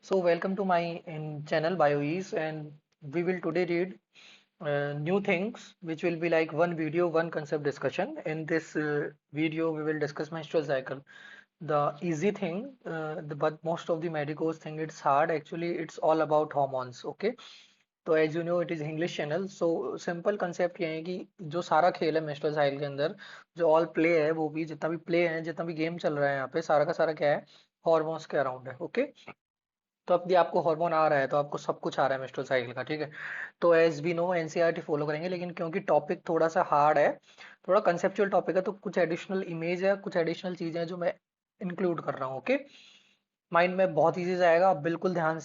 So welcome to my channel BioEase, and we will today read new things which will be like one video, one concept discussion. In this video, we will discuss menstrual cycle. The easy thing, but most of the medicos think it's hard. Actually, it's all about hormones. Okay. तो as you know it is English channel so simple concept ये है कि जो सारा खेल है menstrual cycle के अंदर जो ऑल प्ले है वो भी जितना भी प्ले है जितना भी गेम चल रहा है यहाँ पे सारा का सारा क्या है हॉर्मोन्स के अराउंड है ओके। तो अब भी आपको हार्मोन आ रहा है तो आपको सब कुछ आ रहा है मेंस्ट्रुअल साइकिल का ठीक है। तो as we know NCERT follow करेंगे लेकिन क्योंकि टॉपिक थोड़ा सा हार्ड है थोड़ा कंसेप्चुअल टॉपिक है तो कुछ एडिशनल इमेज है कुछ एडिशनल चीजें हैं जो मैं इंक्लूड कर रहा हूँ ओके। माइंड में बहुत इजी जाएगा आप बिल्कुल ध्यान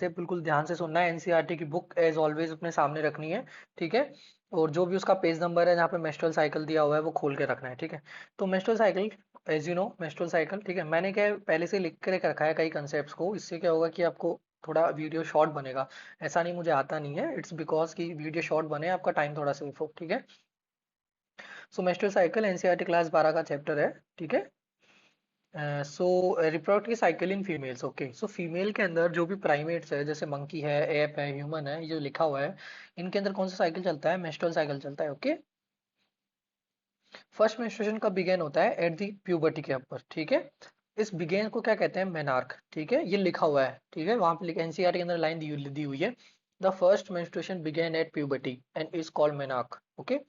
से सुनना है। एनसीईआरटी की बुक एज ऑलवेज अपने सामने रखनी है ठीक है। और जो भी उसका पेज नंबर है जहाँ पे मेंस्ट्रुअल साइकिल दिया हुआ है वो खोल के रखना है ठीक है। तो menstrual cycle as you know menstrual cycle ठीक है मैंने क्या है, पहले से लिख के रखा है कई कंसेप्ट को। इससे क्या होगा कि आपको थोड़ा वीडियो शॉर्ट बनेगा। ऐसा नहीं मुझे आता नहीं है इट्स बिकॉज कि वीडियो शॉर्ट बने आपका टाइम थोड़ा सेव हो ठीक है। So menstrual cycle NCERT class 12 का चैप्टर है ठीक है। So reproductive cycle in females okay. So female के अंदर जो भी प्राइमेट्स है जैसे मंकी है एप है ह्यूमन है ये जो लिखा हुआ है इनके अंदर कौन सा साइकिल चलता है मेंस्ट्रुअल साइकिल चलता है ओके। फर्स्ट मेंस्ट्रुएशन कब बिगेन होता है एट दी प्यूबर्टी के ऊपर ठीक है। इस बिगेन को क्या कहते हैं मेनार्क ठीक है ये लिखा हुआ है ठीक है वहां पे एनसीईआरटी के अंदर लाइन दी हुई है। The first menstruation begin at puberty and is called menarche okay.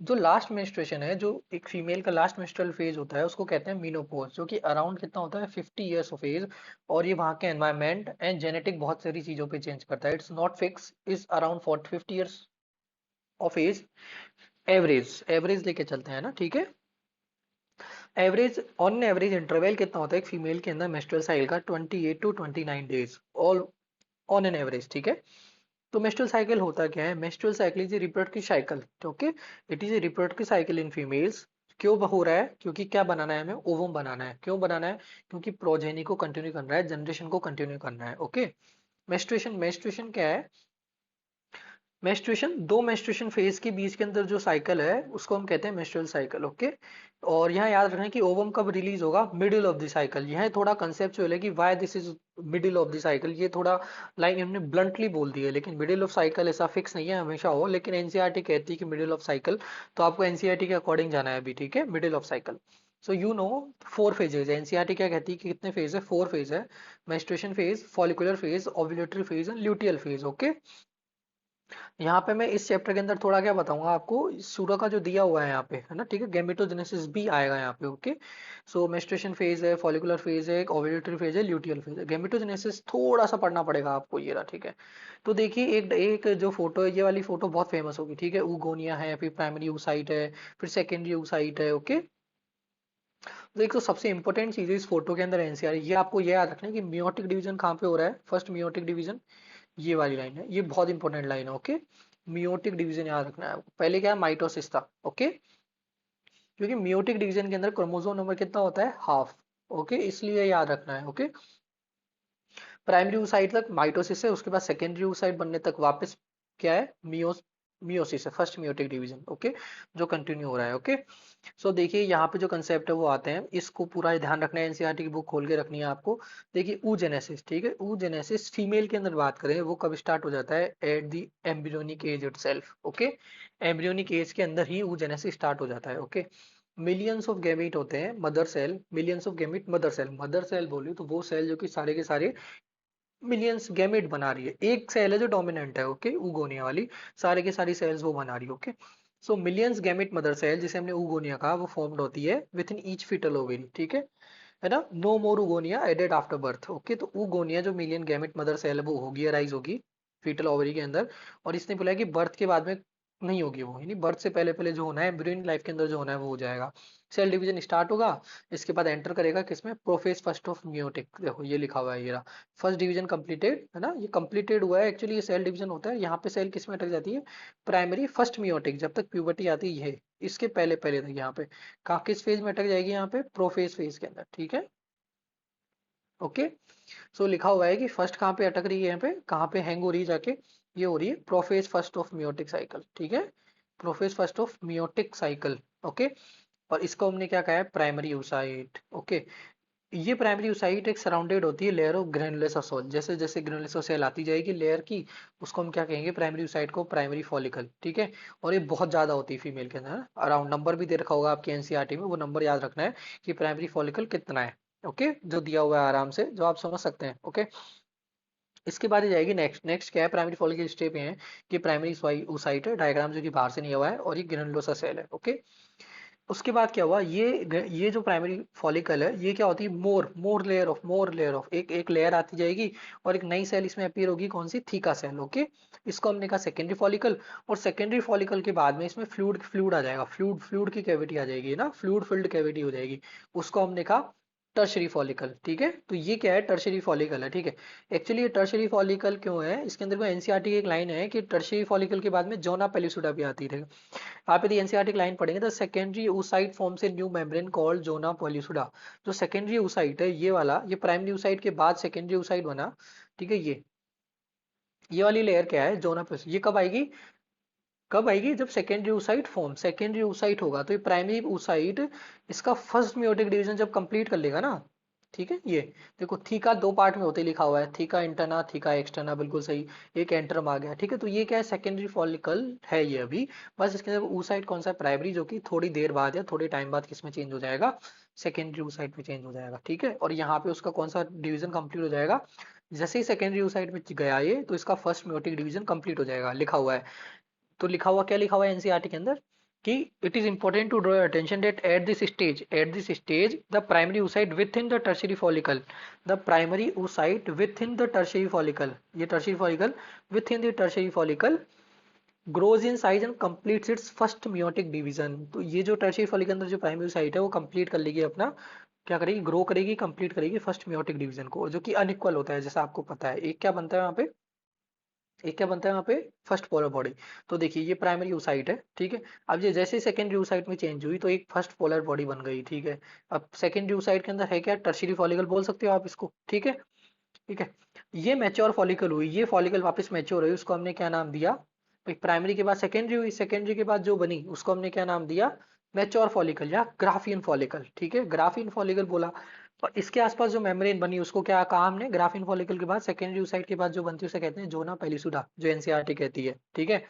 जो लास्ट मेंस्ट्रुएशन है जो एक फीमेल का लास्ट मेंस्ट्रुअल फेज होता है उसको कहते हैं मीनोपॉज जो कि अराउंड कितना होता है 50 इयर्स ऑफ एज। और ये वहाँ के एनवायरनमेंट एंड जेनेटिक बहुत सारी चीजों पे चेंज करता है it's not fix is around 40 50 years of age. Average लेके चलते हैं ना ठीक है। एवरेज ऑन एवरेज इंटरवल कितना होता है एक फीमेल के अंदर मेंस्ट्रुअल साइकिल का 28 to 29 days all on an average ठीक है। तो मेंस्ट्रुअल साइकिल होता क्या है menstrual cycle is a reproductive cycle okay. It is a reproductive cycle in females. क्यों हो रहा है क्योंकि क्या बनाना है हमें ओवम बनाना है। क्यों बनाना है क्योंकि प्रोजेनी को कंटिन्यू करना है जनरेशन को कंटिन्यू करना है ओके। मेंस्ट्रुएशन मेंस्ट्रुएशन क्या है मेंस्ट्रुएशन दो मेंस्ट्रुएशन फेज के बीच के अंदर जो साइकिल है उसको हम कहते हैं मेंस्ट्रुअल साइकिल ओके। और यहाँ याद रखना कि ओवम कब रिलीज होगा मिडिल ऑफ द साइकिल। यह थोड़ा कंसेप्चुअल है कि why this is middle of the cycle. ये थोड़ा लाइन हमने ब्लंटली बोल दी है लेकिन मिडिल ऑफ साइकिल ऐसा फिक्स नहीं है हमेशा हो लेकिन एनसीईआरटी कहती है कि मिडिल ऑफ साइकिल। तो आपको एनसीईआरटी के अकॉर्डिंग जाना है अभी ठीक है middle of cycle. So you know four phases है एनसीईआरटी क्या कहती है कि कितने फेज है फोर फेज है। Menstruation phase follicular phase ovulatory phase and luteal phase okay. यहाँ पे मैं इस चैप्टर के अंदर थोड़ा क्या बताऊंगा आपको सूरा का जो दिया हुआ है यहाँ पे है ना ठीक है गैमेटोजेनेसिस भी आएगा यहाँ पे ओके। सो मेंस्ट्रुएशन फेज है फॉलिकुलर फेज है ओव्यूलेटरी फेज है ल्यूटियल फेज है गैमेटोजेनेसिस थोड़ा सा पढ़ना पड़ेगा आपको ये रहा ठीक है। तो देखिए एक एक जो फोटो है ये वाली फोटो बहुत फेमस होगी ठीक है ऊगोनिया है फिर प्राइमरी ऊसाइट है फिर सेकेंडरी ऊसाइट है ओके। तो एक तो सबसे इंपॉर्टेंट चीज है इस फोटो के अंदर एनसीआर ये आपको ये याद रखना है कि मियोटिक डिवीजन कहाँ पे हो रहा है फर्स्ट मियोटिक डिवीजन ये वाली लाइन है ये बहुत इंपॉर्टेंट लाइन है ओके। मियोटिक डिवीजन याद रखना है आपको। पहले क्या है माइटोसिस था ओके। क्योंकि मियोटिक डिवीजन के अंदर क्रोमोसोम नंबर कितना होता है हाफ ओके इसलिए याद रखना है ओके। प्राइमरी oocyte तक माइटोसिस है उसके बाद सेकेंडरी oocyte बनने तक वापस क्या है मियोसिस है फर्स्ट मियोटिक डिवीजन ओके जो कंटिन्यू हो रहा है ओके। सो देखिए यहाँ पे जो कंसेप्ट है वो आते हैं इसको पूरा ध्यान रखना है एनसीईआरटी की बुक खोल के रखनी है आपको। देखिए ऊजेनेसिस ठीक है ऊजेनेसिस फीमेल के अंदर बात करें वो कब स्टार्ट हो जाता है at the embryonic age itself okay. Embryonic age के अंदर ही ऊजेनेसिस स्टार्ट हो जाता है ओके। मिलियंस ऑफ गैमीट होते हैं mother cell millions of gamete mother cell बोली तो वो सेल जो कि सारे के सारे मिलियंस गैमेट बना रही है। एक सेल है जो डोमिनेंट है ओके ऊगोनिया वाली सारे के सारी सेल्स वो बना रही है okay. So millions gamete mother cell जिसे हमने ऊगोनिया कहा वो फॉर्म्ड होती है within each foetal ovary ठीक है ना। No more oogonia added after birth okay. तो ऊगोनिया जो मिलियन गैमेट मदर सेल है वो होगी अराइज होगी फीटल ओवरी के अंदर। और इसने बोला है कि बर्थ के बाद में नहीं होगी वो यानी बर्थ से पहले पहले जो होना है एम्ब्रियोनिक लाइफ के अंदर जो होना है वो हो जाएगा। सेल डिवीजन स्टार्ट होगा इसके बाद एंटर करेगा किसमें प्रोफेज फर्स्ट ऑफ मियोटिक देखो ये लिखा हुआ है ये फर्स्ट डिवीजन कंप्लीटेड है ना ये कंप्लीटेड हुआ है एक्चुअली ये सेल डिवीजन होता है यहाँ पे सेल किस में अटक जाती है प्राइमरी फर्स्ट मियोटिक जब तक प्यूबर्टी आती है इसके पहले पहले तक यहाँ पे कहाँ किस फेज में अटक जाएगी यहाँ पे प्रोफेज फेज के अंदर ठीक है ओके। सो लिखा हुआ है कि फर्स्ट कहाँ पे अटक रही है यहाँ पे कहाँ पे हैंग हो रही है जाके ये हो रही है prophase first of meiotic cycle ठीक है। Prophase first of meiotic cycle okay. और इसको हमने क्या कहा है प्राइमरी यूसाइट ओके। ये प्राइमरी oocyte एक सराउंडेड होती है लेयर ऑफ ग्रेनुलोसा सोल। जैसे जैसे ग्रेनुलोसा सेल आती जाएगी लेयर की, उसको हम क्या कहेंगे, प्राइमरी oocyte को प्राइमरी फॉलिकल, ठीक है। और ये बहुत ज्यादा होती है फीमेल के अंदर। अराउंड नंबर भी दे रखा होगा आपकी एनसीईआरटी में, वो नंबर याद रखना है कि प्राइमरी फॉलिकल कितना है। ओके, जो दिया हुआ है आराम से, जो आप समझ सकते हैं। ओके, इसके बाद ही जाएगी नेक्स्ट। नेक्स्ट क्या है, प्राइमरी फॉलिकल स्टेप है कि प्राइमरी oocyte है, डायग्राम जो कि बाहर से नहीं हुआ है, और ये ग्रेनुलोसा सेल है। ओके, उसके बाद क्या हुआ, ये जो प्राइमरी फॉलिकल है, ये क्या होती है, मोर लेयर ऑफ एक एक लेयर आती जाएगी, और एक नई सेल इसमें अपीयर होगी, कौन सी, थीका सेल। ओके, इसको हमने कहा सेकेंडरी फॉलिकल। और सेकेंडरी फॉलिकल के बाद में इसमें फ्लूइड फ्लूइड आ जाएगा, फ्लूइड फ्लूइड की कैविटी आ जाएगी ना, फ्लूइड फिल्ड कैविटी हो जाएगी, उसको हमने कहा टर्शरी फॉलिकल। ठीक है, तो ये क्या है, टर्शरी फॉलिकल है। ठीक है, एक्चुअली ये टर्शरी फॉलिकल क्यों है, इसके अंदर को एनसीईआरटी की एक लाइन है कि टर्शरी फॉलिकल के बाद में जोना पेलिसुडा भी आती है। आप यदि एनसीईआरटी लाइन पढ़ेंगे तो secondary oocyte forms a new membrane called zona pellucida secondary oocyte है ये वाला, ये प्राइमरी oocyte के बाद सेकेंडरी oocyte बना। ठीक है, ये वाली लेयर क्या है, जोना पेलिसुडा। ये कब आएगी, जब secondary oocyte form, secondary oocyte होगा तो ये प्राइमरी oocyte इसका फर्स्ट मियोटिक डिवीजन जब कंप्लीट कर लेगा ना। ठीक है, ये देखो थीका दो पार्ट में होते लिखा हुआ है, थीका इंटरना थीका एक्सटर्ना, बिल्कुल सही। एक एंटरम आ गया। ठीक है, तो ये क्या है, सेकेंडरी फॉलिकल है ये अभी। बस इसके अंदर oocyte कौन सा है, प्राइमरी, जो कि थोड़ी देर बाद या थोड़े टाइम बाद किसमें चेंज हो जाएगा, सेकेंडरी oocyte में चेंज हो जाएगा। ठीक है, और यहाँ पे उसका कौन सा डिवीजन कंप्लीट हो जाएगा, जैसे ही सेकेंडरी oocyte में गया ये, तो इसका फर्स्ट म्योटिक डिवीजन कंप्लीट हो जाएगा, लिखा हुआ है। तो लिखा हुआ क्या, लिखा हुआ है एनसीईआरटी के अंदर कि it is important to draw attention that at this stage the primary oocyte within the tertiary follicle, the primary oocyte within the tertiary follicle, ये tertiary follicle within the tertiary follicle grows in size and completes its first meiotic division. तो ये जो tertiary follicle के अंदर जो primary oocyte है वो complete कर लेगी अपना, क्या करेगी, ग्रो करेगी, कंप्लीट करेगी फर्स्ट मियोटिक डिवीजन को, जो कि अनइक्वल होता है, जैसा आपको पता है। एक क्या बनता है वहां पे, एक क्या बनता है वहाँ पे, फर्स्ट पोलर बॉडी। तो देखिए ये प्राइमरी oocyte है। ठीक है, अब ये जैसे सेकेंडरी oocyte में चेंज हुई तो एक फर्स्ट पोलर बॉडी बन गई। ठीक है, अब सेकेंडरी oocyte के अंदर है क्या, टर्शियरी फॉलिकल बोल सकते हो आप इसको। ठीक है, ठीक है, ये मैच्योर फॉलिकल हुई, ये फॉलिकल वापस मैच्योर हुई, उसको हमने क्या नाम दिया, एक प्राइमरी के बाद सेकेंडरी हुई, सेकेंडरी के बाद जो बनी उसको हमने क्या नाम दिया, मैच्योर फॉलिकल या ग्राफियन फॉलिकल। ठीक है, ग्राफियन फॉलिकल बोला। और इसके आसपास जो मेम्ब्रेन बनी उसको क्या कहा हमने, ग्राफियन फॉलिकल के बाद सेकेंडरी oocyte के बाद जो बनती है उसे कहते हैं जोना पेलिसुडा, जो एनसीईआरटी कहती है। ठीक है,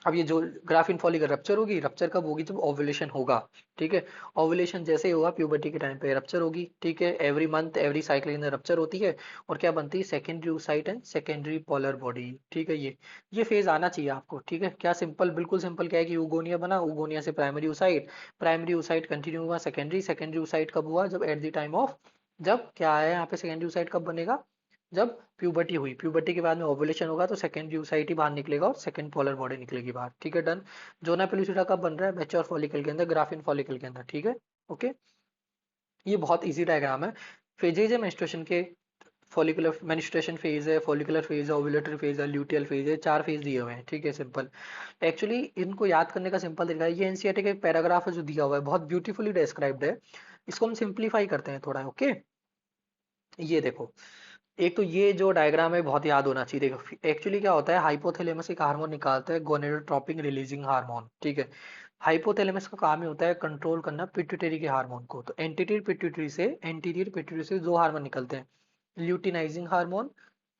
अब ये जो ग्राफिन फॉलिकल रप्चर होगी, रप्चर कब होगी, जब ओव्यूलेशन होगा। ठीक है, ओव्यूलेशन जैसे ही होगा प्यूबर्टी के टाइम पे रप्चर होगी। ठीक है, एवरी मंथ एवरी साइकिल के अंदर रप्चर होती है, और क्या बनती है, secondary oocyte and secondary polar body. ठीक है, ये फेज आना चाहिए आपको। ठीक है, क्या सिंपल, बिल्कुल सिंपल, क्या है कि यूगोनिया बना, यूगोनिया से primary oocyte, primary oocyte continue हुआ सेकेंडरी, सेकेंडरी oocyte कब हुआ, जब एट द टाइम ऑफ, जब क्या है यहाँ पे सेकेंडरी oocyte कब बनेगा, जब प्यूबर्टी हुई, प्यूबर्टी के बाद में ओवुलेशन होगा तो सेकेंडरी oocyte ही बाहर निकलेगा और सेकंड पोलर बॉडी निकलेगी बाहर। ठीक है, डन। जोना पेलुसिडा कब बन रहा है, मैच्योर फॉलिकल के अंदर, ग्राफिन फॉलिकल के अंदर। ठीक है, ओके, ये बहुत इजी डायग्राम है। फेजेज है मेंस्ट्रुएशन के, फॉलिकुलर मेंस्ट्रुएशन फेज है, फॉलिकुलर फेज है, ओव्यूलेटरी फेज है, ल्यूटियल फेज है, चार फेज दिए हुए हैं। ठीक है, सिंपल। एक्चुअली इनको याद करने का सिंपल तरीका है, ये एनसीईआरटी का एक पैराग्राफ है जो दिया हुआ है, बहुत ब्यूटीफुली डिस्क्राइब्ड है। इसको हम सिंप्लीफाई करते हैं थोड़ा। ओके, ये देखो, एक तो ये जो डायग्राम है बहुत याद होना चाहिए। देखो एक्चुअली क्या होता है, हाइपोथैलेमस एक हार्मोन निकालता है, गोनेडोट्रोपिन रिलीजिंग हार्मोन। ठीक है, हाइपोथैलेमस का काम ही होता है कंट्रोल करना पिट्यूटरी के हार्मोन को। तो एंटीरियर पिट्यूटरी से दो हार्मोन निकलते हैं, luteinizing hormone,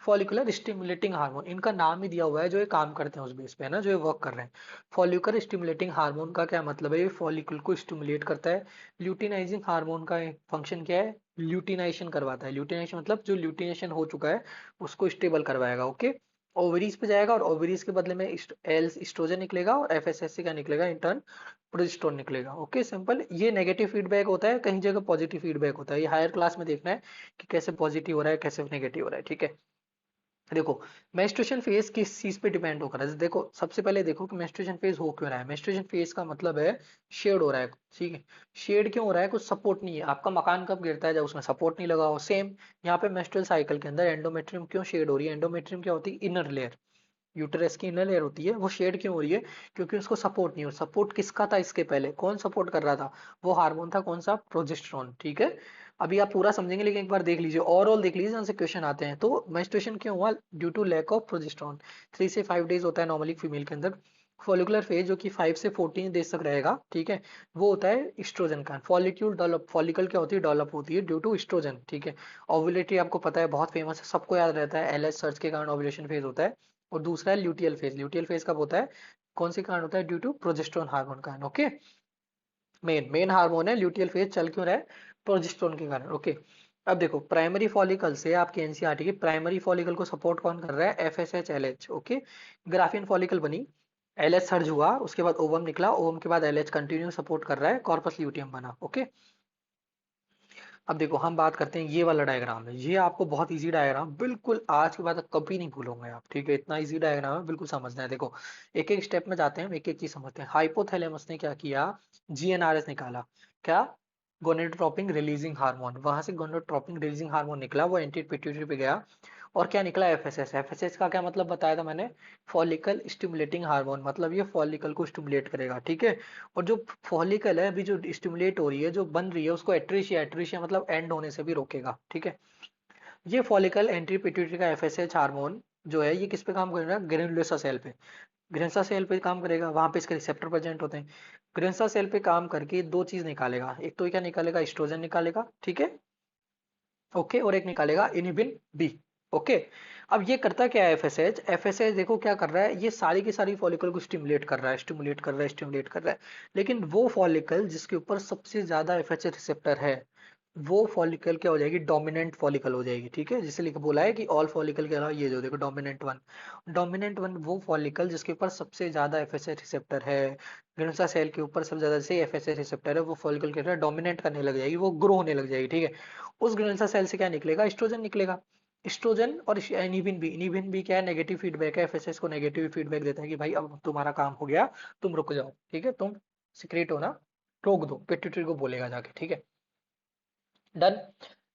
follicular stimulating hormone. इनका नाम ही दिया हुआ है, जो ये काम करते हैं उस बेस पे, है ना, जो ये वर्क कर रहे हैं। फॉलिकुलर स्टिमुलेटिंग हार्मोन का क्या मतलब है, ये फॉलिकल को स्टिमुलेट करता है। ल्यूटिनाइजिंग हार्मोन का फंक्शन क्या है, ल्यूटिनाइजेशन करवाता है। ल्यूटिनाइजेशन मतलब जो ल्यूटिनेशन हो चुका है उसको स्टेबल करवाएगा। ओके, ओवरीज पे जाएगा और ओवरीज के बदले में एल एस्ट्रोजन निकलेगा, और एफएसएससी का निकलेगा इंटर्न, प्रोजेस्टेरोन निकलेगा। Okay, simple. ये नेगेटिव फीडबैक होता है, कहीं जगह पॉजिटिव फीडबैक होता है। ये हायर क्लास में देखना है कि कैसे पॉजिटिव हो रहा है, कैसे नेगेटिव हो रहा है। ठीक है, देखो मेंस्ट्रुएशन फेज किस चीज पे डिपेंड होकर है, देखो सबसे पहले देखो कि मेंस्ट्रुएशन फेज हो क्यों रहा है। मेंस्ट्रुएशन फेज का मतलब है शेड हो रहा है। ठीक है, शेड क्यों हो रहा है, कुछ सपोर्ट नहीं है, आपका मकान कब गिरता है, जब उसमें सपोर्ट नहीं लगा हो। सेम यहाँ पे मेंस्ट्रुअल साइकिल के अंदर एंडोमेट्रियम क्यों शेड हो रही है, एंडोमेट्रियम क्या होती है, इनर लेयर, यूटेरस की इनर लेयर होती है, वो शेड क्यों हो रही है, क्योंकि उसको सपोर्ट नहीं हो। सपोर्ट किसका था, इसके पहले कौन सपोर्ट कर रहा था, वो हार्मोन था, कौन सा, प्रोजेस्टेरोन। ठीक है, अभी आप पूरा समझेंगे लेकिन एक बार देख लीजिए, ओवरऑल देख लीजिए, जहाँ से क्वेश्चन आते हैं। तो मेंस्ट्रुएशन क्यों हुआ, due to lack of progesterone. 3 से 5 डेज होता है नॉर्मली फीमेल के अंदर, फॉलिकुलर फेज जो कि 5 से 14 डेज तक रहेगा, ठीक है, वो होता है एस्ट्रोजन का। फॉलिक्यूल डेवलप, फॉलिकल क्या होती है, डेवलप होती है ड्यू टू एस्ट्रोजन, ठीक है। ओव्यूलेटरी आपको पता है बहुत फेमस है, सबको याद रहता है, एलएच सर्च के कारण ओव्यूलेशन फेज होता है। और दूसरा है ल्यूटियल फेज। ल्यूटियल फेज कब होता है, कौन से कारण होता है, ड्यू टू प्रोजेस्टेरोन हार्मोन कारण, ओके। मेन हार्मोन है, ल्यूटियल फेज चल क्यों रहा है, प्रोजेस्टेरोन के कारण, ओके। अब देखो प्राइमरी फॉलिकल से आपकी एनसीईआरटी की प्राइमरी फॉलिकल को सपोर्ट कौन कर रहा है, FSH LH, okay. Graafian follicle बनी, एलएच सर्ज हुआ, उसके बाद ओवम निकला, ओवम के बाद एलएच कंटिन्यू सपोर्ट कर रहा है, कॉर्पस ल्यूटियम बना, ओके। अब देखो हम बात करते हैं, ये वाला डायग्राम है, ये आपको बहुत इजी डायग्राम, बिल्कुल आज के बाद कभी नहीं भूलोगे आप, ठीक है, इतना इजी डायग्राम है, बिल्कुल समझना है। देखो एक एक स्टेप में जाते हैं, हम एक एक चीज समझते हैं। हाइपोथैलेमस ने क्या किया, जीएनआरएस निकाला, क्या, गोनेडोट्रोपिन रिलीजिंग हार्मोन, वहां से गोनेडोट्रोपिन रिलीजिंग हार्मोन निकला, वो एंटी पिट्यूटरी पे गया, और क्या निकला, एफएसएस। एफएसएस का क्या मतलब बताया था मैंने, फॉलिकल स्टिमुलेटिंग हार्मोन, मतलब ये फॉलिकल को स्टिमुलेट करेगा, ठीक है। और जो फॉलिकल है अभी जो स्टिमुलेट हो रही है, जो बन रही है, उसको एट्रीशिया, एट्रीशिया मतलब एंड होने से भी रोकेगा, ठीक है। ये फॉलिकल एंटी पिट्यूटरी का एफएसएच हार्मोन जो है, ये किस पे काम करेगा, ग्रेनुलोसा सेल पे। ग्रेनुलोसा सेल पे काम करेगा, वहां पे इसके रिसेप्टर प्रेजेंट होते हैं। ग्रेनुलोसा सेल पे काम करके दो चीज निकालेगा, एक तो क्या निकालेगा, एस्ट्रोजन निकालेगा, ठीक है, ओके, और एक निकालेगा इनिबिन बी, ओके। अब ये करता क्या है एफएसएच, एफएसएच देखो क्या कर रहा है, ये सारी की सारी फॉलिकल को स्टिमुलेट कर रहा है, स्टिमुलेट कर रहा है, स्टिमुलेट कर रहा है। लेकिन वो फॉलिकल जिसके ऊपर सबसे ज्यादा एफएसएच रिसेप्टर है, वो फॉलिकल क्या हो जाएगी, डोमिनेंट फॉलिकल हो जाएगी, ठीक है। जिसे लिख बोला है कि ऑल फॉलिकल के अलावा ये जो देखो डोमिनेंट वन, डोमिनेंट वन वो फॉलिकल जिसके ऊपर सबसे ज्यादा एफएसएच रिसेप्टर है, ग्रेनुलोसा सेल के ऊपर सबसे ज्यादा से एफएसएच रिसेप्टर है, वो फॉलिकल के डोमिनेट करने लग जाएगी, वो ग्रो होने लग जाएगी, ठीक है। उस ग्रेनुलोसा सेल से क्या निकलेगा, एस्ट्रोजन निकलेगा। एस्ट्रोजन और इनिबिन बी, इनिबिन बी क्या है, नेगेटिव फीडबैक है, एफएसएस को नेगेटिव फीडबैक देता है कि भाई अब तुम्हारा काम हो गया, तुम रुक जाओ, ठीक है, तुम सिक्रेट होना रोक दो, पिट्यूटरी को बोलेगा जाके, ठीक है, डन।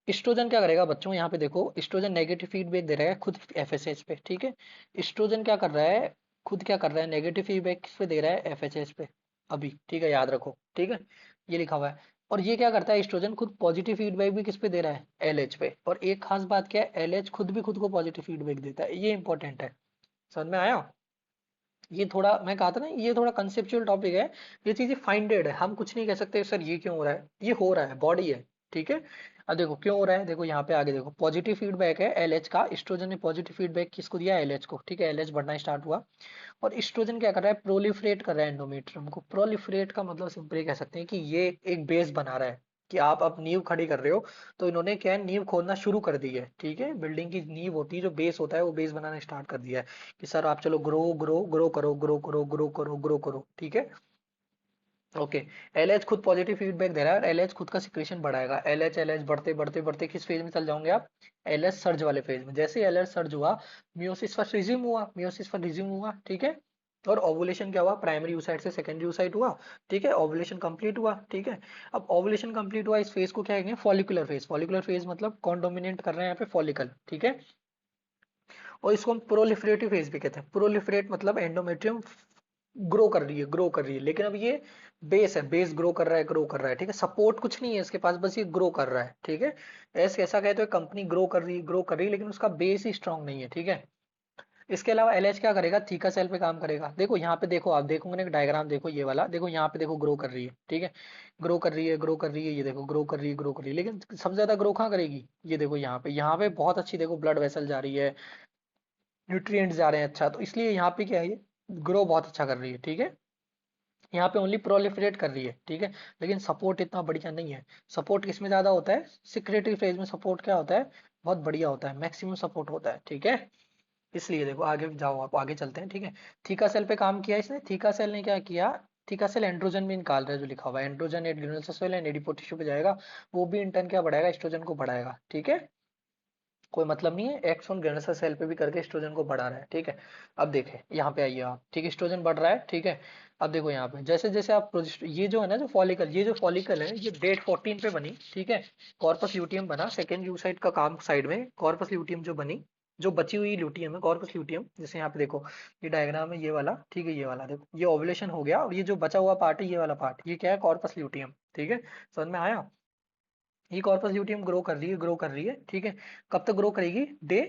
एस्ट्रोजन क्या करेगा बच्चों, यहाँ पे देखो एस्ट्रोजन नेगेटिव फीडबैक दे रहा है खुद एफएसएच पे, ठीक है। एस्ट्रोजन क्या कर रहा है, खुद क्या कर रहा है, नेगेटिव फीडबैक किस पे दे रहा है, एफएसएच पे, अभी, ठीक है, याद रखो, ठीक है, ये लिखा हुआ है। और ये क्या करता है, एस्ट्रोजन खुद पॉजिटिव फीडबैक भी किस पे दे रहा है, एलएच पे। और एक खास बात क्या है, एलएच खुद भी खुद को पॉजिटिव फीडबैक देता है, ये इंपॉर्टेंट है, समझ में आया। ये थोड़ा मैं कहा था ना, ये थोड़ा कंसेप्चुअल टॉपिक है, ये चीजें फाइंडेड है, हम कुछ नहीं कह सकते सर ये क्यों हो रहा है, ये हो रहा है, बॉडी है, ठीक है। अब देखो क्यों हो रहा है, देखो यहाँ पे आगे देखो, पॉजिटिव फीडबैक है एलएच का, एस्ट्रोजन ने पॉजिटिव फीडबैक किसको दिया, एलएच को, ठीक है, एलएच बढ़ना स्टार्ट हुआ। और एस्ट्रोजन क्या कर रहा है, प्रोलिफरेट कर रहा है एंडोमेट्रियम को। प्रोलिफरेट का मतलब सिंपली कह सकते हैं कि ये एक बेस बना रहा है, कि आप अब नींव खड़ी कर रहे हो, तो इन्होंने क्या है, नींव खोदना शुरू कर दी है, ठीक है। बिल्डिंग की नींव होती है, जो बेस होता है, वो बेस बनाना स्टार्ट कर दिया है, कि सर आप चलो ग्रो ग्रो ग्रो करो, ग्रो करो, ग्रो करो, ग्रो करो, ठीक है, ओके। एलएच खुद पॉजिटिव फीडबैक दे रहा है, और एलएच खुद का सिक्रेशन बढ़ाएगा, एलएच एलएच बढ़ते बढ़ते बढ़ते किस फेज में चल जाओगे आप, एलएच सर्ज वाले फेज में। जैसे एलएच सर्ज हुआ, मियोसिस फर्स्ट रिज्यूम हुआ, मियोसिस फर्स्ट रिज्यूम हुआ, ठीक है। और ओवुलेशन क्या हुआ, प्राइमरी oocyte से सेकेंडरी oocyte हुआ, ठीक है, ओवुलेशन कंप्लीट हुआ, ठीक है। अब ओवुलेशन कंप्लीट हुआ, इस फेज को क्या कहेंगे, फॉलिकुलर फेज। फॉलिकुलर फेज मतलब कौन डोमिनेट कर रहे हैं यहाँ पे, फॉलिकल, ठीक है। और इसको हम प्रोलिफरेटिव फेज भी कहते हैं। प्रोलिफरेट मतलब एंडोमेट्रियम ग्रो कर रही है, ग्रो कर रही है, लेकिन अब ये बेस है, बेस ग्रो कर रहा है, ग्रो कर रहा है, ठीक है, सपोर्ट कुछ नहीं है इसके पास, बस ये ग्रो कर रहा है, ठीक है। ऐसा ऐसा कहते हैं कंपनी ग्रो कर रही है, ग्रो कर रही है, लेकिन उसका बेस ही स्ट्रांग नहीं है, ठीक है। इसके अलावा एलएच क्या करेगा, थीका सेल पे काम करेगा। देखो यहाँ पे देखो, आप देखोगे ना एक डायग्राम, देखो ये वाला, देखो यहाँ पे देखो ग्रो कर रही है, ठीक है, ग्रो कर रही है, ग्रो कर रही है, ये देखो ग्रो कर रही है, ग्रो कर रही है, लेकिन सबसे ज्यादा ग्रो कहाँ करेगी, ये देखो यहाँ पे, यहाँ पे बहुत अच्छी देखो ब्लड वेसल जा रही है, न्यूट्रिएंट्स जा रहे हैं अच्छा, तो इसलिए यहाँ पे क्या है, ये ग्रो बहुत अच्छा कर रही है, ठीक है। यहाँ पे ओनली प्रोलिफरेट कर रही है, ठीक है, लेकिन सपोर्ट इतना बढ़िया नहीं है। सपोर्ट किसमें ज्यादा होता है, सिक्रेटरी फेज में सपोर्ट क्या होता है, बहुत बढ़िया होता है, मैक्सिमम सपोर्ट होता है, ठीक है। इसलिए देखो आगे जाओ, आप आगे चलते हैं, ठीक है। थीका सेल पे काम किया इसने, थीका सेल ने क्या किया, थीका सेल एंड्रोजन भी निकाल रहा है, जो लिखा हुआ है androgen at granular cell and adipose tissue पे जाएगा, वो भी इंटर्न क्या बढ़ाएगा, एस्ट्रोजन को बढ़ाएगा, ठीक है। कोई मतलब नहीं है, एक्स ऑन ग्रेनुलर सेल पे भी करके एस्ट्रोजन को बढ़ा रहा है, ठीक है। अब देखें यहाँ पे आइए आप, ठीक है, एस्ट्रोजन बढ़ रहा है, ठीक है। अब देखो यहाँ पे जैसे जैसे आप ये जो है ना, जो फॉलिकल, ये जो फॉलिकल है, ये डेट 14 पे बनी, ठीक है। कॉर्पस ल्यूटियम बना, सेकेंड ल्यूसाइड का काम साइड में, कॉर्पस ल्यूटियम जो बनी, जो बची हुई ल्यूटियम है, कॉर्पस ल्यूटियम, जैसे यहाँ पे देखो, ये डायग्राम है ये वाला, ठीक है, ये वाला देखो, ये ओवुलेशन हो गया, और ये जो बचा हुआ पार्ट है, ये वाला पार्ट, ये क्या है, कॉर्पस ल्यूटियम, ठीक है, समझ में आया। ये कॉर्पस ल्यूटियम ग्रो कर रही है, ग्रो कर रही है, ठीक है। कब तक ग्रो करेगी, डे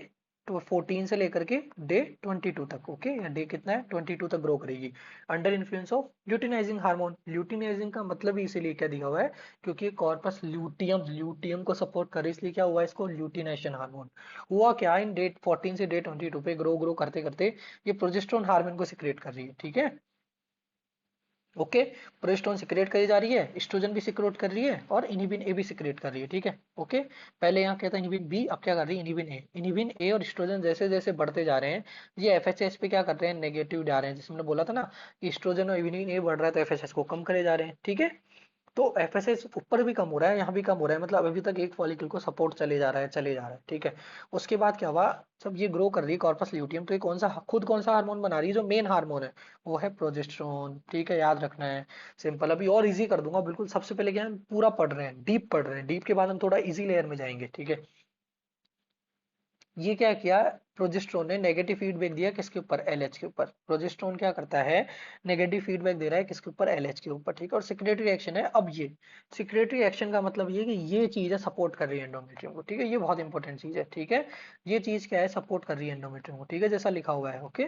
तो 14 से लेकर के डे 22 तक, ओके, या डे कितना है 22 तक ग्रो करेगी under influence of luteinizing hormone. Luteinising का मतलब ही इसीलिए क्या दिया हुआ है, क्योंकि कॉर्पस ल्यूटियम ल्यूटियम को सपोर्ट करे, इसलिए क्या हुआ इसको ल्यूटिनेशन हार्मोन हुआ। क्या इन डे 14 से डे 22 पे ग्रो ग्रो करते करते ये प्रोजेस्टेरोन हार्मोन को सिक्रेट कर रही है, ठीक है, ओके। प्रोजेस्टेरोन सिक्रेट करी जा रही है, एस्ट्रोजन भी सिक्रेट कर रही है, और इनिबिन ए भी सिक्रेट कर रही है, ठीक है, ओके। पहले यहाँ कहता है इनिबिन बी, अब क्या कर रही है इनिबिन ए। इनिबिन ए और एस्ट्रोजन जैसे जैसे बढ़ते जा रहे हैं, ये एफएचएस पे क्या कर रहे हैं, नेगेटिव जा रहे हैं। जैसे मैंने बोला था ना, एस्ट्रोजन और इनिबिन ए बढ़ रहा है तो एफएचएस को कम करे जा रहे हैं, ठीक है। तो एफएसएस ऊपर भी कम हो रहा है, यहाँ भी कम हो रहा है, मतलब अभी तक एक फॉलिकल को सपोर्ट चले जा रहा है, चले जा रहा है, ठीक है। उसके बाद क्या हुआ, जब ये ग्रो कर रही है कॉर्पस ल्यूटियम, तो ये कौन सा हार्मोन बना रही है, जो मेन हार्मोन है वो है प्रोजेस्टेरोन, ठीक है, याद रखना है। सिंपल, अभी और इजी कर दूंगा बिल्कुल। सबसे पहले क्या है, पूरा पढ़ रहे हैं, डीप पढ़ रहे हैं, डीप के बाद हम थोड़ा इजी लेयर में जाएंगे, ठीक है। ये क्या किया, प्रोजेस्टेरोन ने नेगेटिव फीडबैक दिया किसके ऊपर, एलएच के ऊपर। प्रोजेस्टेरोन क्या करता है, नेगेटिव फीडबैक दे रहा है किसके ऊपर, एलएच के ऊपर, ठीक है। और सिक्रेटरी एक्शन है, अब ये सिक्रेटरी एक्शन का मतलब ये कि ये चीज है सपोर्ट कर रही है एंडोमेट्रियम को, ठीक है, ये बहुत इंपॉर्टेंट चीज है, ठीक है। ये चीज क्या है, सपोर्ट कर रही है एंडोमेट्रियम को, ठीक है, जैसा लिखा हुआ है, ओके,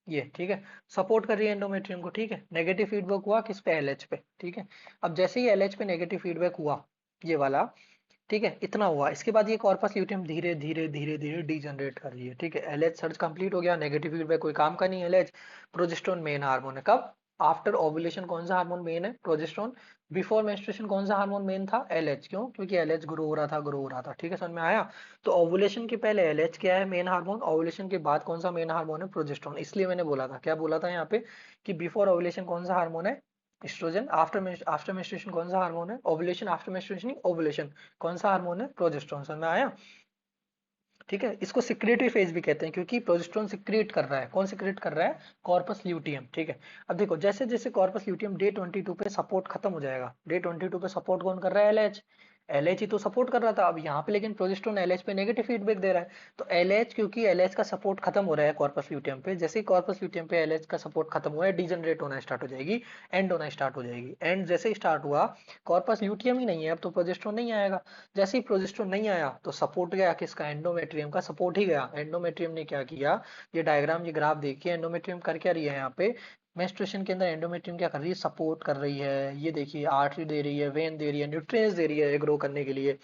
ये ठीक है, सपोर्ट कर रही है एंडोमेट्रियम को, ठीक है। नेगेटिव फीडबैक हुआ किस पे, एलएच पे, ठीक है। अब जैसे ही एलएच पे नेगेटिव फीडबैक हुआ, ये वाला, ठीक है, इतना हुआ, इसके बाद ये कॉर्पस ल्यूटियम धीरे धीरे धीरे धीरे डीजनरेट कर रही है, ठीक है। एलएच सर्च कंप्लीट हो गया, नेगेटिव फीडबैक कोई काम का नहीं है। एलएच प्रोजेस्टेरोन मेन हार्मोन है, कब, आफ्टर ओव्यूलेशन कौन सा हार्मोन मेन है, प्रोजेस्टेरोन। बिफोर मेंस्ट्रुएशन कौन सा हार्मोन मेन था, एलएच, क्यों, क्योंकि एलएच ग्रो हो रहा था, ग्रो हो रहा था, ठीक है, समझ में आया। तो ओव्यूलेशन के पहले एलएच क्या है, मेन हार्मोन। ओव्यूलेशन के बाद कौन सा मेन हार्मोन है, प्रोजेस्टेरोन। इसलिए मैंने बोला था, क्या बोला था यहाँ पे, कि बिफोर ओव्यूलेशन कौन सा हार्मोन है, एस्ट्रोजन। आफ्टर मेंस्ट्रुएशन कौन सा हार्मोन है, ओव्यूलेशन आफ्टर मेंस्ट्रुएशन, ओव्यूलेशन कौन सा हार्मोन है, प्रोजेस्टेरोन, समझ में आया, ठीक है। इसको सिक्रेटरी फेज भी कहते हैं, क्योंकि प्रोजेस्टेरोन सिक्रेट कर रहा है, कौन सिक्रेट कर रहा है, कॉर्पस ल्यूटियम, ठीक है। अब देखो, जैसे जैसे कॉर्पस ल्यूटियम डे 22 पे सपोर्ट खत्म हो जाएगा, डे 22 पे सपोर्ट कौन कर रहा है, एलएच। एलएच ही तो सपोर्ट कर रहा था, अब यहाँ पे लेकिन प्रोजेस्टेरोन एलएच पे नेगेटिव फीडबैक दे रहा है। तो एलएच, क्योंकि एलएच का सपोर्ट खत्म हो रहा है कॉर्पस ल्यूटियम पे, जैसे ही कॉर्पस ल्यूटियम पे एलएच का सपोर्ट खत्म हुआ है, डीजनरेट होना स्टार्ट हो जाएगी, एंड होना स्टार्ट हो जाएगी। एंड जैसे ही स्टार्ट हुआ, कॉर्पस ल्यूटियम ही नहीं है, अब तो प्रोजेस्टेरोन नहीं आएगा। जैसे ही प्रोजेस्टेरोन नहीं आया, तो सपोर्ट गया किसका, एंडोमेट्रियम का सपोर्ट ही गया। एंडोमेट्रियम ने क्या किया, ये डायग्राम, ये ग्राफ देखिए, एंडोमेट्रियम कर क्या रही है यहाँ पे, मेंस्ट्रुएशन के अंदर एंडोमेट्रियम क्या कर रही है, सपोर्ट कर रही है। ये देखिए, आर्टरी दे रही है, वेन दे रही है, न्यूट्रिएंट्स दे रही है ग्रो करने के लिए।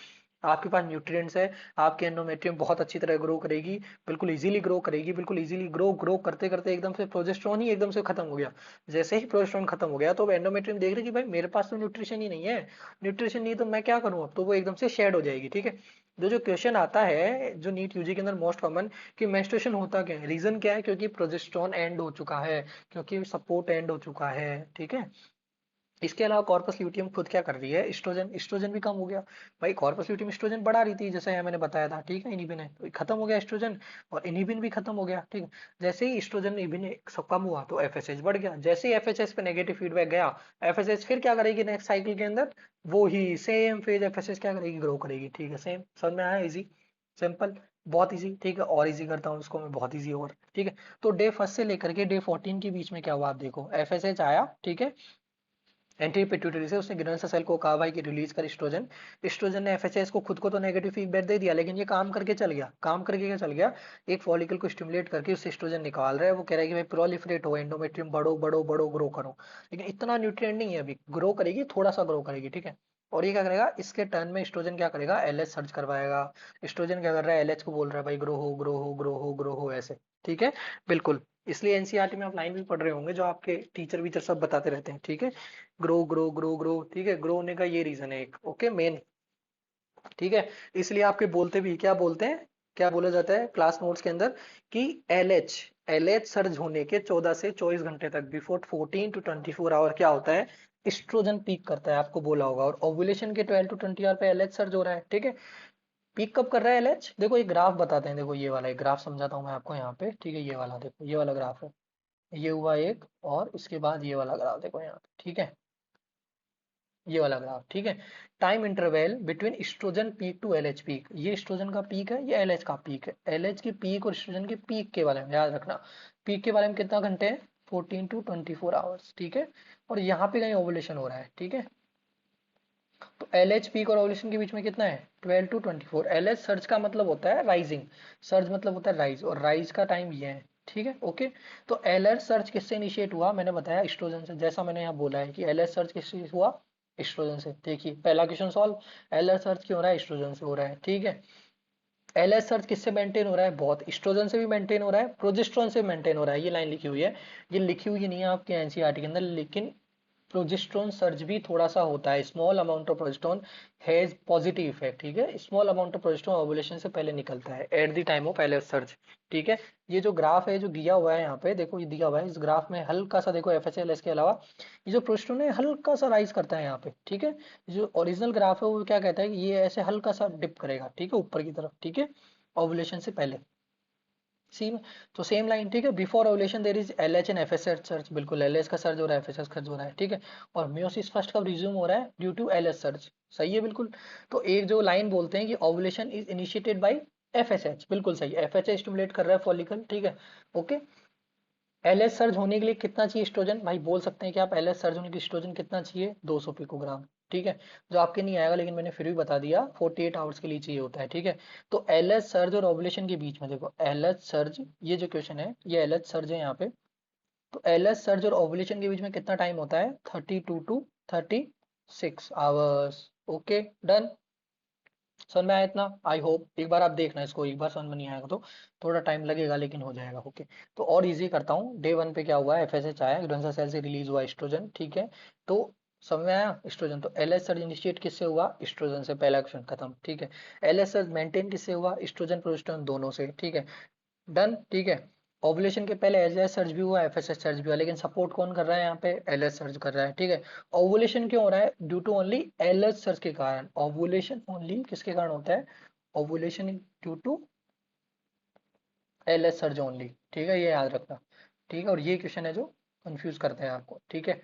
आपके पास न्यूट्रिएंट्स है, आपके एंडोमेट्रियम बहुत अच्छी तरह ग्रो करेगी, बिल्कुल इजीली ग्रो करेगी, बिल्कुल इजीली ग्रो ग्रो करते करते एकदम से प्रोजेस्टेरोन ही एकदम से खत्म हो गया। जैसे ही प्रोजेस्टेरोन खत्म हो गया, तो एंडोमेट्रियम देख रही कि भाई मेरे पास तो न्यूट्रिशन ही नहीं है, न्यूट्रिशन नहीं, तो मैं क्या करूं, अब तो वो एकदम से शेड हो जाएगी, ठीक है। जो जो क्वेश्चन आता है, जो नीट यूजी के अंदर मोस्ट कॉमन, कि मेंस्ट्रुएशन होता क्या है, रीजन क्या है, क्योंकि प्रोजेस्टेरोन एंड हो चुका है, क्योंकि सपोर्ट एंड हो चुका है, ठीक है। इसके अलावा कॉर्पस ल्यूटियम खुद क्या कर रही है, एस्ट्रोजन, एस्ट्रोजन भी कम हो गया। भाई कॉर्पस ल्यूटियम एस्ट्रोजन बढ़ा रही थी, जैसे मैंने बताया था, ठीक है, इनिबिन है तो खत्म हो गया एस्ट्रोजन, और इनिबिन भी खत्म हो गया, ठीक है। जैसे ही एस्ट्रोजन इनिबिन सब कम हुआ, तो एफएसएच बढ़ गया। जैसे ही एफएसएच पे नेगेटिव फीडबैक गया, एफएसएच फिर क्या करेगी नेक्स्ट साइकिल के अंदर, वो ही सेम फेज एफएसएच क्या करेगी, ग्रो करेगी, ठीक है। सेम, समझ में आया, इजी, सिंपल, बहुत इजी, ठीक है। और इजी करता हूँ इसको मैं, बहुत इजी और, ठीक है। तो डे फर्स्ट से लेकर के डे 14 के बीच में क्या हुआ, आप देखो, एफएसएच आया, ठीक है, एंटी पिट्यूटरी से उसने ग्रेनुलर सेल को कहा भाई कि रिलीज कर एस्ट्रोजन। एस्ट्रोजन ने एफएचएस को खुद को तो नेगेटिव फीडबैक दे दिया, लेकिन ये काम करके चल गया, काम करके क्या चल गया, एक फॉलिकल को स्टिमुलेट करके उससे एस्ट्रोजन निकाल रहा है। वो कह रहा है कि भाई प्रोलिफरेट हो, एंडोमेट्रियम बढ़ो बढ़ो बढ़ो, ग्रो करो। लेकिन इतना न्यूट्रिएंट नहीं है अभी, ग्रो करेगी, थोड़ा सा ग्रो करेगी, ठीक है। और ये क्या करेगा, इसके टर्न में एस्ट्रोजन क्या करेगा, एलएच सर्च करवाएगा। एस्ट्रोजन क्या कर रहा है, एलएच को बोल रहा है भाई ग्रो हो ग्रो हो ग्रो हो ग्रो हो, ऐसे, ठीक है, बिल्कुल। इसलिए एनसीईआरटी में आप लाइन भी पढ़ रहे होंगे, जो आपके टीचर वीचर सब बताते रहते हैं, ठीक है। ग्रो ग्रो ग्रो ग्रो, ठीक है, ग्रो होने का ये रीजन है एक, ओके, मेन, ठीक है। इसलिए आपके बोलते भी क्या बोलते हैं, क्या बोला जाता है क्लास नोट्स के अंदर, कि एलएच, एलएच सर्ज होने के 14 से 24 घंटे तक, बिफोर 14 टू 24 आवर क्या होता है, एस्ट्रोजन पीक करता है, आपको बोला होगा। और ओव्यूलेशन के 12 टू 20 आवर पे एलएच सर्ज हो रहा है, ठीक है। पीक कब कर रहा है एलएच, देखो एक ग्राफ बताते हैं, देखो ये वाला एक ग्राफ समझाता हूँ मैं आपको यहाँ पे, ठीक है। ये वाला देखो, ये वाला ग्राफ है, ये हुआ एक, और इसके बाद ये वाला ग्राफ देखो यहाँ पे, ठीक है, ये वाला ग्राफ, ठीक है। Time interval between estrogen peak to LH peak, ये एस्ट्रोजन का पीक है, ये एलएच का पीक है। एलएच की पीक और एस्ट्रोजन के पीक के बारे में याद रखना, पीक के बारे में कितना घंटे हैं, 14 टू 24 आवर्स, ठीक है। और यहाँ पे कहीं ओवुलेशन हो रहा है, ठीक है। तो एल एच पीक और ओवुलेशन के बीच में कितना है 12 to 24। एल एच सर्ज का मतलब होता है राइजिंग, सर्ज मतलब होता है राइज, और राइज का टाइम ये है, ठीक है ओके। तो एल एच सर्ज किससे इनिशिएट हुआ, मैंने बताया एस्ट्रोजन से, जैसा मैंने यहाँ बोला है कि एल एच सर्ज किससे हुआ, एस्ट्रोजन से। देखिए पहला question solve, L H surge क्यों हो रहा है, एस्ट्रोजन से हो रहा है, ठीक है। एल एच सर्ज किससे मेंटेन हो रहा है, बहुत एस्ट्रोजन से भी मेंटेन हो रहा है, प्रोजेस्ट्रॉन से मेंटेन हो रहा है, ये लाइन लिखी हुई है, ये लिखी हुई नहीं है आपके एनसीईआरटी के अंदर, लेकिन प्रोजेस्टेरोन सर्ज भी थोड़ा सा होता है, small amount of progesterone has positive effect, ठीक है। Small amount of progesterone ovulation से पहले निकलता है at the time of LH surge, ठीक है। ये जो ग्राफ है जो दिया हुआ है यहाँ पे देखो, ये दिया हुआ है, इस ग्राफ में हल्का सा देखो एफएचएलएस के अलावा ये जो प्रोजेस्टेरोन है हल्का सा राइज करता है यहाँ पे, ठीक है। जो ओरिजिनल ग्राफ है वो क्या कहता है कि ये ऐसे हल्का सा डिप करेगा, ठीक है, ऊपर की तरफ, ठीक है, ओवुलेशन से पहले। सेम, तो सेम लाइन, ठीक है। Before ovulation there is LH and FSH surge, बिल्कुल एलएच का सर्च हो रहा है, एफएसएच सर्च हो रहा है, ठीक है। और मियोसिस फर्स्ट कब रिज्यूम हो रहा है, ड्यू टू एलएच सर्च, सही है बिल्कुल। तो एक जो लाइन बोलते हैं कि ovulation is initiated by FSH, बिल्कुल सही, एफएचए स्टिमुलेट कर रहा है फॉलिकल, ठीक है ओके। एलएच सर्ज होने के लिए कितना चाहिए एस्ट्रोजन, भाई बोल सकते हैं कि आप एलएच सर्ज होने के लिए एस्ट्रोजन कितना चाहिए, 200 पिकोग्राम, ठीक है। जो आपके नहीं आएगा लेकिन मैंने फिर भी बता दिया, 48 आवर्स के लिए चाहिए होता है, ठीक है। तो एलएच सर्ज और ओवुलेशन के बीच में देखो, एलएच सर्ज, ये जो क्वेश्चन है ये एलएच सर्ज है यहाँ पे, तो एलएच सर्ज और ओवुलेशन के बीच में कितना टाइम होता है, 32 to 36 आवर्स, ओके डन। समझ में आया इतना, आई होप। एक बार आप देखना इसको, एक बार समझ में नहीं आएगा तो थोड़ा टाइम लगेगा लेकिन हो जाएगा, ओके। तो और इजी करता हूँ, डे वन पे क्या हुआ है, एफएसएच आया, ग्रंसा सेल से रिलीज हुआ एस्ट्रोजन, ठीक है। तो समझ में आया एस्ट्रोजन, तो एलएच सर्ज इनिशिएट किससे हुआ, एस्ट्रोजन से, पहला क्वेश्चन खत्म, ठीक है। एलएच सर्ज मेंटेन किससे हुआ, एस्ट्रोजन प्रोजेस्टेरोन दोनों से, ठीक है डन, ठीक है। ओवुलेशन के पहले एलएच सर्ज भी हुआ, एफएसएच सर्ज भी हुआ, लेकिन सपोर्ट कौन कर रहा है यहाँ पे, एलएच सर्ज कर रहा है, ठीक है। ओवुलेशन क्यों हो रहा है, due to only LH surge के कारण, ओवुलेशन ओनली किसके कारण होता है, ovulation due to LH surge only, ठीक है, ये याद रखना, ठीक है। और ये क्वेश्चन है जो कंफ्यूज करते हैं आपको, ठीक है।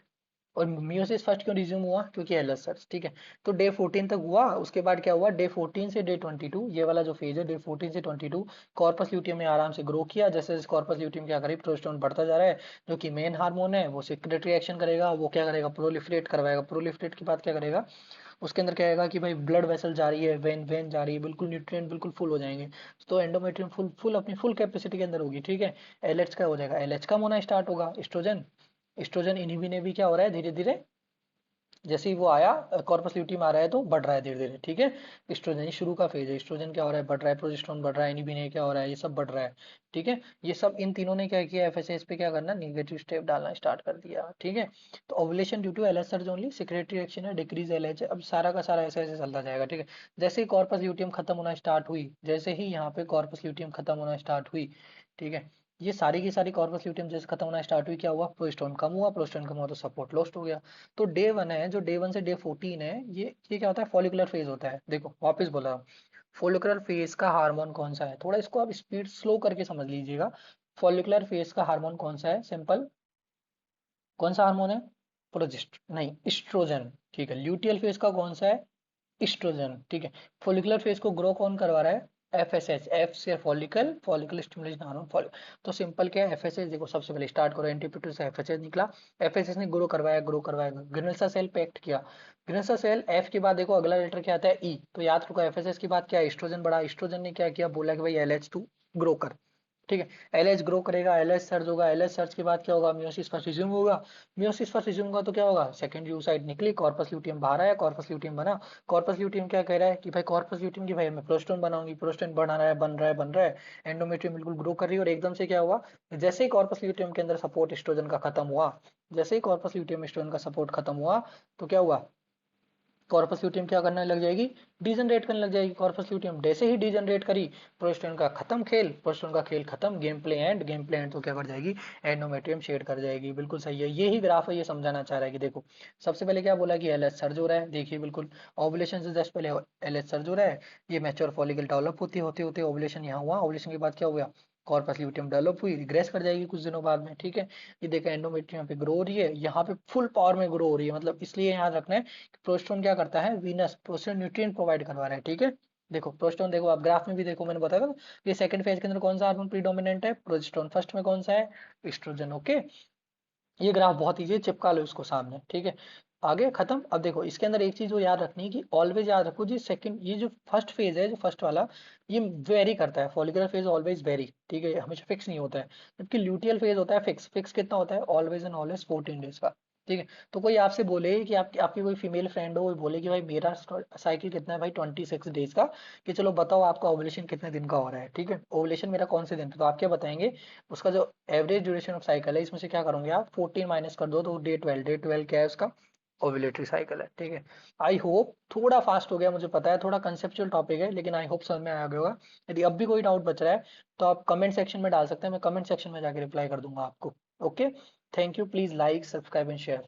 और मियोसिस फर्स्ट क्यों रिज्यूम हुआ, क्योंकि एलएच सर्च, ठीक है। तो डे 14 तक हुआ, उसके बाद क्या हुआ, डे 14 से डे 22, ये वाला जो फेज है डे 14 से 22, कॉर्पस ल्यूटियम ने आराम से ग्रो किया, जैसे जैसे कॉर्पस ल्यूटियम क्या करे, प्रोजेस्टेरोन बढ़ता जा रहा है, जो कि मेन हार्मोन है, वो सिक्रेटरी एक्शन करेगा, वो क्या करेगा, प्रोलिफरेट करवाएगा, प्रोलिफरेट के बाद क्या करेगा, उसके अंदर क्या आएगा कि भाई ब्लड वेसल जा रही है, वेन वेन जा रही है, बिल्कुल न्यूट्रिएंट बिल्कुल फुल हो जाएंगे, तो एंडोमेट्रियम फुल फुल अपनी फुल कैपेसिटी के अंदर होगी, ठीक है। एलएच का हो जाएगा, एलएच कम होना स्टार्ट होगा, एस्ट्रोजन, एस्ट्रोजन इनहिबिन भी क्या हो रहा है धीरे धीरे, जैसे ही वो आया, कॉर्पस ल्यूटियम आ रहा है तो बढ़ रहा है धीरे धीरे, ठीक है। एस्ट्रोजन शुरू का फेज है, एस्ट्रोजन क्या हो रहा है, बढ़ रहा है, प्रोजेस्टेरोन बढ़ रहा है, इनहिबिन क्या हो रहा है, ये सब बढ़ रहा है, ठीक है। ये सब इन तीनों ने क्या किया, एफएसएस पे क्या करना, नेगेटिव स्टेप डालना स्टार्ट कर दिया, ठीक है। तो ovulation due to LH surge only, secretory action है, डिक्रीज एलएच है, अब सारा का सारा ऐसे ऐसे चलता जाएगा, ठीक है। जैसे ही कॉर्पस ल्यूटियम खत्म होना स्टार्ट हुई, जैसे ही यहाँ पे कॉर्पस ल्यूटियम खत्म होना स्टार्ट हुई, ठीक है, ये सारी की सारी कॉर्पस ल्यूटियम जैसे खत्म होना स्टार्ट हुई, क्या हुआ, प्रोजेस्टेरोन कम हुआ, प्रोजेस्टेरोन कम हुआ तो सपोर्ट लॉस्ट हो गया। तो डे वन है, जो डे वन से डे 14 है, ये क्या होता है, फॉलिकुलर फेज होता है, देखो वापस बोला हूं, फॉलिकुलर फेज का हार्मोन कौन सा है, थोड़ा इसको आप स्पीड स्लो करके समझ लीजिएगा। फॉलिकुलर फेज का हार्मोन कौन सा है, सिंपल, कौन सा हार्मोन है, प्रोजेस्ट नहीं एस्ट्रोजन, ठीक है। ल्यूटियल फेज का कौन सा है, एस्ट्रोजन, ठीक है। फॉलिकुलर फेज को ग्रो कौन करवा रहा है, एफएसएच, एफ से follicle, follicle stimulation hormone fall, तो सिंपल क्या है, एफएसएच देखो, सबसे पहले स्टार्ट करो, एंटीपिट्यूट से एफएसएच निकला, एफएसएच ने ग्रो करवाया, ग्रेनुलसा सेल पे एक्ट किया, ग्रेनुलसा सेल, एफ के बाद देखो अगला लेटर क्या आता है, ई, तो याद रखो एफएसएच के बाद क्या है, एस्ट्रोजन बढ़ा, एस्ट्रोजन ने क्या किया, बोला कि भाई एलएच2 ग्रो कर, ठीक है। एलएच ग्रो करेगा, एलएच सर्ज होगा, एलएच सर्ज के बाद क्या होगा, मियोसिस फर्स्ट रिज्यूम होगा, मियोसिस फर्स्ट रिज्यूम होगा तो क्या होगा, सेकेंडरी oocyte निकली, कॉर्पस ल्यूटियम बाहर आया, कॉर्पस ल्यूटियम बना, कॉर्पस ल्यूटियम क्या कह रहा है कि भाई कॉर्पस ल्यूटियम की भाई मैं प्रोस्टोन बनाऊंगी, प्रोस्टोन बना रहा है, बन रहा है, बन रहा है, एंडोमेट्रियम बिल्कुल ग्रो कर रही है, और एकदम से क्या हुआ, जैसे ही कॉर्पस ल्यूटियम के अंदर सपोर्ट एस्ट्रोजन का खत्म हुआ, जैसे ही कॉर्पस ल्यूटियम एस्ट्रोजन का सपोर्ट खत्म हुआ, तो क्या हुआ, कॉर्पस ल्यूटियम क्या करने लग जाएगी, डीजनरेट करने लग जाएगी, कॉर्पस ल्यूटियम जैसे ही डीजनरेट करी, प्रोस्टोन का खत्म खेल, प्रोस्टोन का खेल खत्म, game play and, game play and, तो क्या कर जाएगी, एंडोमेट्रियम शेड कर जाएगी, बिल्कुल सही है, यही ग्राफ है, ये समझाना चाह रहा है कि देखो, सबसे पहले क्या बोला कि एलएच सर्ज हो रहा है, देखिए बिल्कुल, ओवुलेशन से जस्ट पहले एलएच सर्ज हो रहा है, ये मैच्योर फॉलिकल डेवलप होते होते होते ओवुलेशन यहाँ हुआ, ओवुलेशन के बाद क्या हुआ, कॉर्पस ल्यूटियम डेवलप हुई, रिग्रेस कर जाएगी कुछ दिनों बाद में, ठीक है। ये देखा एंडोमेट्रियम पे ग्रो हो रही है, यहाँ पे फुल पावर में ग्रो हो रही है, मतलब इसलिए याद रखना है, प्रोस्टोन क्या करता है, वीनस प्रोस्टोन न्यूट्रिएंट प्रोवाइड करवा रहा है, ठीक है। देखो प्रोस्टोन देखो, आप ग्राफ में भी देखो, मैंने बताया था ये सेकंड फेज के अंदर कौन सा हार्मोन प्रीडोमिनेंट है, प्रोजेस्टेरोन, फर्स्ट में कौन सा है, एस्ट्रोजन, ओके। ये ग्राफ बहुत ईजी है, चिपका लो इसको सामने, ठीक है। आगे खत्म। अब देखो इसके अंदर एक चीज जो याद रखनी है कि ऑलवेज याद रखो जी, सेकंड ये जो फर्स्ट फेज है, जो फर्स्ट वाला, ये वेरी करता है। फॉलिकुलर फेज ऑलवेज वेरी, ठीक है, हमेशा फिक्स नहीं होता है। जबकि ल्यूटियल फेज होता है फिक्स। फिक्स कितना होता है? ऑलवेज एंड ऑलवेज 14 डेज का। ठीक है। तो कोई आपसे बोले कि आपकी कोई फीमेल फ्रेंड हो, वो बोले कि भाई मेरा साइकिल कितना है भाई, 26 डेज का, कि चलो बताओ आपका ओवुलेशन कितने दिन का हो रहा है, ठीक है, ओवुलेशन मेरा कौन से दिन का, तो आप क्या बताएंगे? उसका जो एवरेज ड्यूरेशन ऑफ साइकिल है, इसमें से क्या करोगे आप, 14 माइनस कर दो तो डे 12 क्या है उसका? ओव्यूलेटरी साइकिल है, ठीक है। आई होप थोड़ा फास्ट हो गया, मुझे पता है थोड़ा कंसेप्चुअल टॉपिक है, लेकिन आई होप समझ में आ गया होगा। यदि अब भी कोई डाउट बच रहा है तो आप कमेंट सेक्शन में डाल सकते हैं, मैं कमेंट सेक्शन में जाके रिप्लाई कर दूंगा आपको। Okay. Thank you. Please like, subscribe and share.